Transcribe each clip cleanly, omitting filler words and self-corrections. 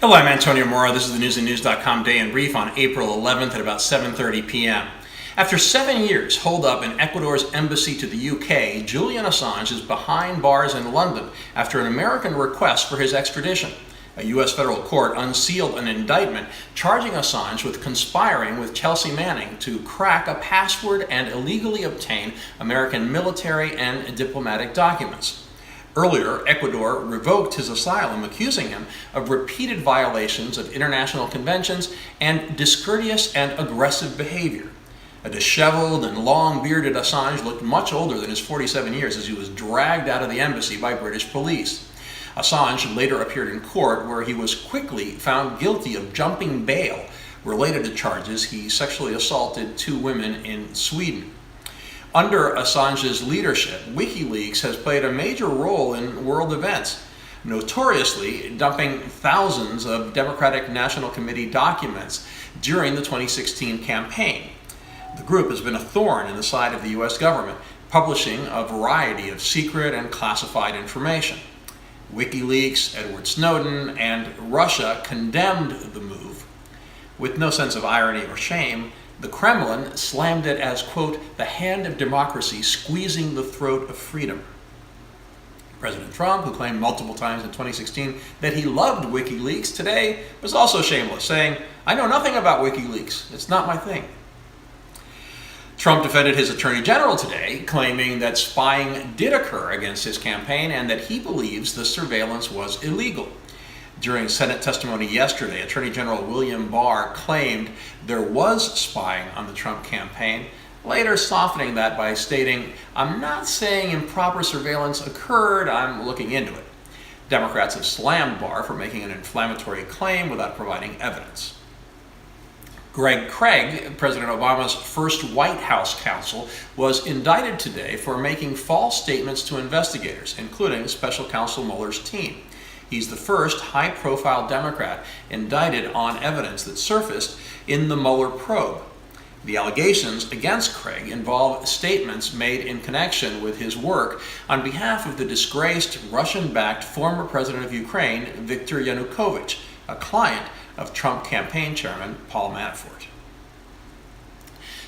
Hello, I'm Antonio Mora. This is the newsandnews.com Day in Brief on April 11th at about 7:30 p.m. After 7 years holed up in Ecuador's embassy to the UK, Julian Assange is behind bars in London after an American request for his extradition. A U.S. federal court unsealed an indictment charging Assange with conspiring with Chelsea Manning to crack a password and illegally obtain American military and diplomatic documents. Earlier, Ecuador revoked his asylum, accusing him of repeated violations of international conventions and discourteous and aggressive behavior. A disheveled and long-bearded Assange looked much older than his 47 years as he was dragged out of the embassy by British police. Assange later appeared in court, where he was quickly found guilty of jumping bail related to charges he sexually assaulted 2 women in Sweden. Under Assange's leadership, WikiLeaks has played a major role in world events, notoriously dumping thousands of Democratic National Committee documents during the 2016 campaign. The group has been a thorn in the side of the U.S. government, publishing a variety of secret and classified information. WikiLeaks, Edward Snowden, and Russia condemned the move. With no sense of irony or shame, the Kremlin slammed it as, quote, the hand of democracy squeezing the throat of freedom. President Trump, who claimed multiple times in 2016 that he loved WikiLeaks, today was also shameless, saying, I know nothing about WikiLeaks. It's not my thing. Trump defended his attorney general today, claiming that spying did occur against his campaign and that he believes the surveillance was illegal. During Senate testimony yesterday, Attorney General William Barr claimed there was spying on the Trump campaign, later softening that by stating, I'm not saying improper surveillance occurred, I'm looking into it. Democrats have slammed Barr for making an inflammatory claim without providing evidence. Greg Craig, President Obama's first White House counsel, was indicted today for making false statements to investigators, including Special Counsel Mueller's team. He's the first high-profile Democrat indicted on evidence that surfaced in the Mueller probe. The allegations against Craig involve statements made in connection with his work on behalf of the disgraced Russian-backed former president of Ukraine, Viktor Yanukovych, a client of Trump campaign chairman Paul Manafort.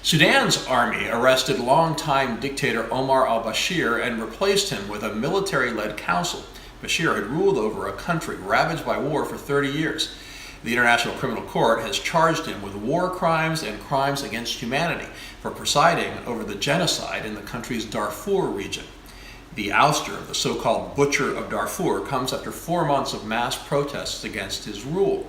Sudan's army arrested longtime dictator Omar al-Bashir and replaced him with a military-led council. Bashir had ruled over a country ravaged by war for 30 years. The International Criminal Court has charged him with war crimes and crimes against humanity for presiding over the genocide in the country's Darfur region. The ouster of the so-called Butcher of Darfur comes after 4 months of mass protests against his rule.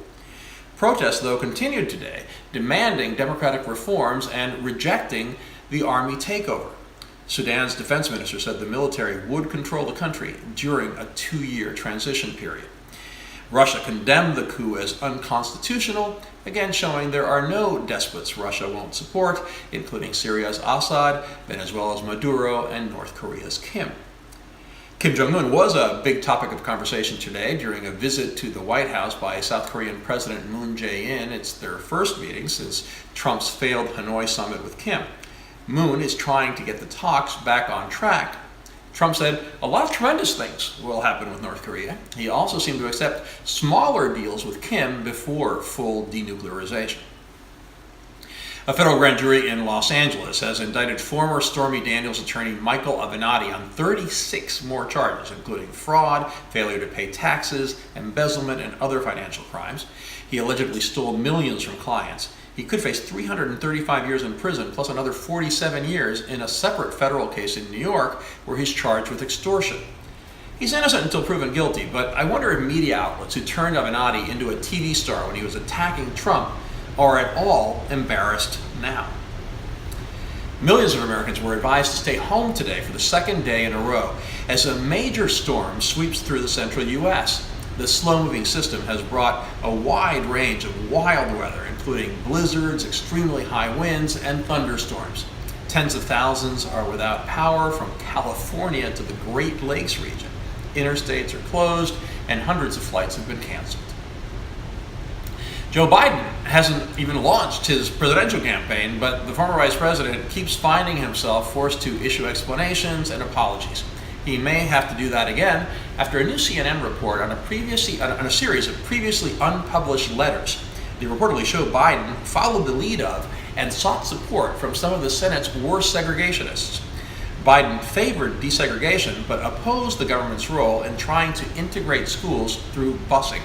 Protests, though, continued today, demanding democratic reforms and rejecting the army takeover. Sudan's defense minister said the military would control the country during a 2-year transition period. Russia condemned the coup as unconstitutional, again showing there are no despots Russia won't support, including Syria's Assad, Venezuela's Maduro, and North Korea's Kim. Kim Jong-un was a big topic of conversation today during a visit to the White House by South Korean President Moon Jae-in. It's their first meeting since Trump's failed Hanoi summit with Kim. Moon is trying to get the talks back on track. Trump said a lot of tremendous things will happen with North Korea. He also seemed to accept smaller deals with Kim before full denuclearization. A federal grand jury in Los Angeles has indicted former Stormy Daniels attorney Michael Avenatti on 36 more charges, including fraud, failure to pay taxes, embezzlement, and other financial crimes. He allegedly stole millions from clients. He could face 335 years in prison, plus another 47 years in a separate federal case in New York, where he's charged with extortion. He's innocent until proven guilty, but I wonder if media outlets who turned Avenatti into a TV star when he was attacking Trump are at all embarrassed now. Millions of Americans were advised to stay home today for the second day in a row as a major storm sweeps through the central U.S. The slow-moving system has brought a wide range of wild weather, including blizzards, extremely high winds, and thunderstorms. Tens of thousands are without power from California to the Great Lakes region. Interstates are closed, and hundreds of flights have been canceled. Joe Biden hasn't even launched his presidential campaign, but the former vice president keeps finding himself forced to issue explanations and apologies. He may have to do that again after a new CNN report on a series of previously unpublished letters. They reportedly show Biden followed the lead of and sought support from some of the Senate's worst segregationists. Biden favored desegregation but opposed the government's role in trying to integrate schools through busing.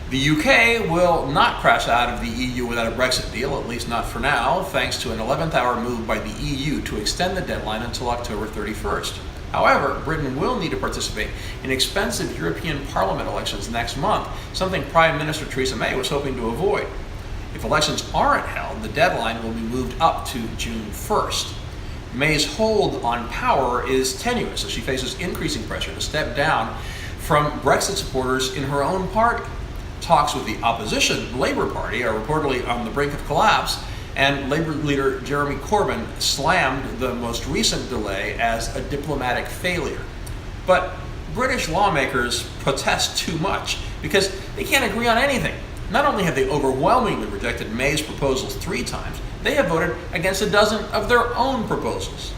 The UK will not crash out of the EU without a Brexit deal, at least not for now, thanks to an 11th hour move by the EU to extend the deadline until October 31st. However, Britain will need to participate in expensive European Parliament elections next month, something Prime Minister Theresa May was hoping to avoid. If elections aren't held, the deadline will be moved up to June 1st. May's hold on power is tenuous as she faces increasing pressure to step down from Brexit supporters in her own party. Talks with the opposition Labour Party are reportedly on the brink of collapse, and Labour leader Jeremy Corbyn slammed the most recent delay as a diplomatic failure. But British lawmakers protest too much because they can't agree on anything. Not only have they overwhelmingly rejected May's proposals 3 times, they have voted against a dozen of their own proposals.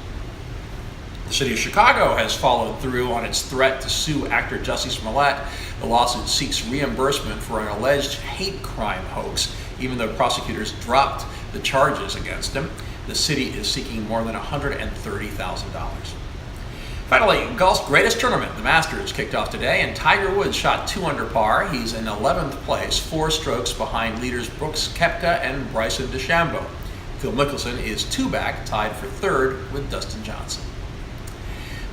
The city of Chicago has followed through on its threat to sue actor Jussie Smollett. The lawsuit seeks reimbursement for an alleged hate crime hoax, even though prosecutors dropped the charges against him. The city is seeking more than $130,000. Finally, golf's greatest tournament, the Masters, kicked off today, and Tiger Woods shot 2 under par. He's in 11th place, 4 strokes behind leaders Brooks Koepka and Bryson DeChambeau. Phil Mickelson is 2 back, tied for 3rd with Dustin Johnson.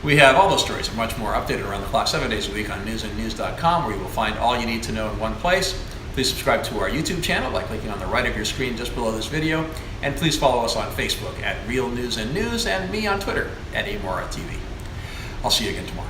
We have all those stories and much more updated around the clock 7 days a week on newsandnews.com, where you will find all you need to know in one place. Please subscribe to our YouTube channel by clicking on the right of your screen just below this video, and please follow us on Facebook at Real News and News, and me on Twitter at AMoraTV. I'll see you again tomorrow.